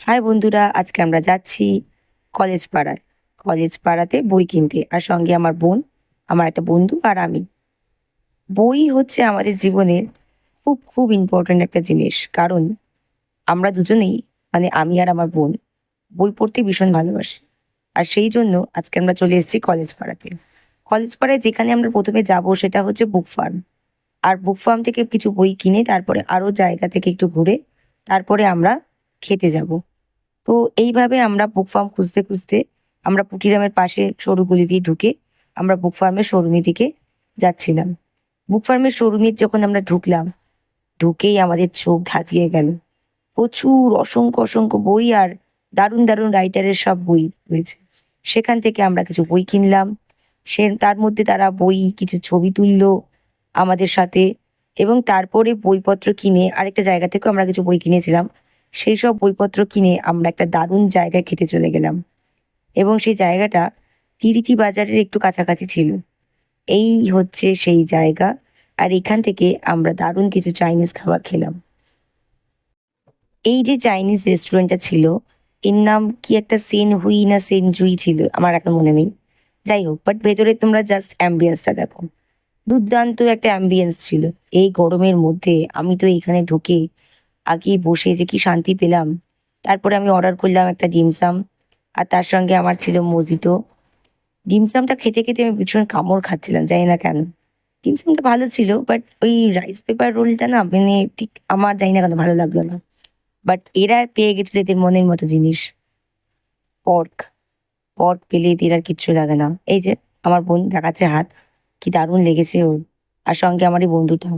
High বন্ধুরা, আজকে আমরা যাচ্ছি কলেজ পাড়ায়। কলেজ পাড়াতে বই কিনতে, আর সঙ্গে আমার বোন, আমার একটা বন্ধু আর আমি। বই হচ্ছে আমাদের জীবনের খুব খুব ইম্পর্ট্যান্ট একটা জিনিস, কারণ আমরা দুজনেই, মানে আমি আর আমার বোন, বই পড়তে ভীষণ ভালোবাসি। আর সেই জন্য আজকে আমরা চলে এসেছি কলেজ পাড়াতে। কলেজ পাড়ায় যেখানে আমরা প্রথমে যাব সেটা হচ্ছে বুক ফার্ম। আর বুক ফার্ম থেকে কিছু বই কিনে তারপরে আরো জায়গা থেকে একটু ঘুরে তারপরে আমরা খেতে যাব। তো এইভাবে আমরা বুক ফার্ম খুঁজতে খুঁজতে আমরা পুটিরামের পাশে সরু গলি দিয়ে ঢুকে আমরা বুক ফার্মের শোরুমের দিকে যাচ্ছিলাম। বুক ফার্মের শোরুমে যখন আমরা ঢুকলাম, ঢুকেই আমাদের চোখ ধাঁধিয়ে গেল। প্রচুর অসংখ্য অসংখ্য বই, আর দারুণ দারুণ রাইটারের সব বই রয়েছে। সেখান থেকে আমরা কিছু বই কিনলাম। তার মধ্যে তারা বই কিছু ছবি তুললো আমাদের সাথে, এবং তারপরে বইপত্র কিনে আরেকটা জায়গা থেকেও আমরা কিছু বই কিনেছিলাম। সেই সব বইপত্র কিনে আমরা একটা দারুণ জায়গায় খেতে চলে গেলাম, এবং সেই জায়গাটা তিরিথি বাজারের একটু কাছাকাছি ছিল। এই হচ্ছে সেই জায়গা। আর এখান থেকে আমরা দারুণ কিছু চাইনিজ খাবার খেলাম। এই যে চাইনিজ রেস্টুরেন্টটা ছিল, এর নাম কি একটা সেন হুই না সেন জুই ছিল, আমার এখন মনে নেই। যাই হোক, বাট ভেতরে তোমরা জাস্ট অ্যাম্বিয়েন্সটা দেখো, দুর্দান্ত একটা অ্যাম্বিয়েন্স ছিল। এই গরমের মধ্যে আমি তো এখানে ঢুকে আগে বসে যে কি শান্তি পেলাম। তারপরে আমি অর্ডার করলাম একটা ডিমসাম, আর তার সঙ্গে আমার ছিল মজিটো। ডিমসামটা খেতে খেতে আমি ভীষণ কামড় খাচ্ছিলাম, জানি না কেন। ডিমসামটা ভালো ছিল, বাট ওই রাইস পেপার রোলটা না, মানে ঠিক আমার জানি না কেন ভালো লাগলো না। বাট এরা পেয়ে গেছিল এদের মনের মতো জিনিস, পর্ক। পর্ক পেলে এদের আর কিচ্ছু লাগে না। এই যে আমার বোন দেখাচ্ছে হাত, কি দারুণ লেগেছে ওর। আর সঙ্গে আমার এই বন্ধুটাও,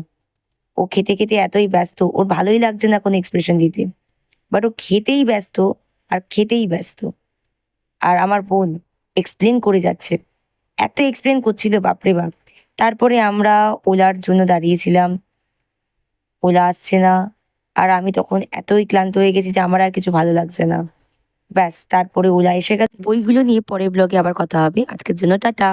ও খেতে খেতে এতই ব্যস্ত, ওর ভালোই লাগছে না কোনো এক্সপ্রেশন দিতে, বাট ও খেতেই ব্যস্ত, আর খেতেই ব্যস্ত। আর আমার বোন এক্সপ্লেন করে যাচ্ছে, এত এক্সপ্লেন করছিল বাপরে বাপ। তারপরে আমরা ওলার জন্য দাঁড়িয়েছিলাম, ওলা আসছে না। আর আমি তখন এতই ক্লান্ত হয়ে গেছি যে আমার আর কিছু ভালো লাগছে না। ব্যাস, তারপরে ওলা এসে গেল। বইগুলো নিয়ে পরের ব্লগে আবার কথা হবে। আজকের জন্য টাটা।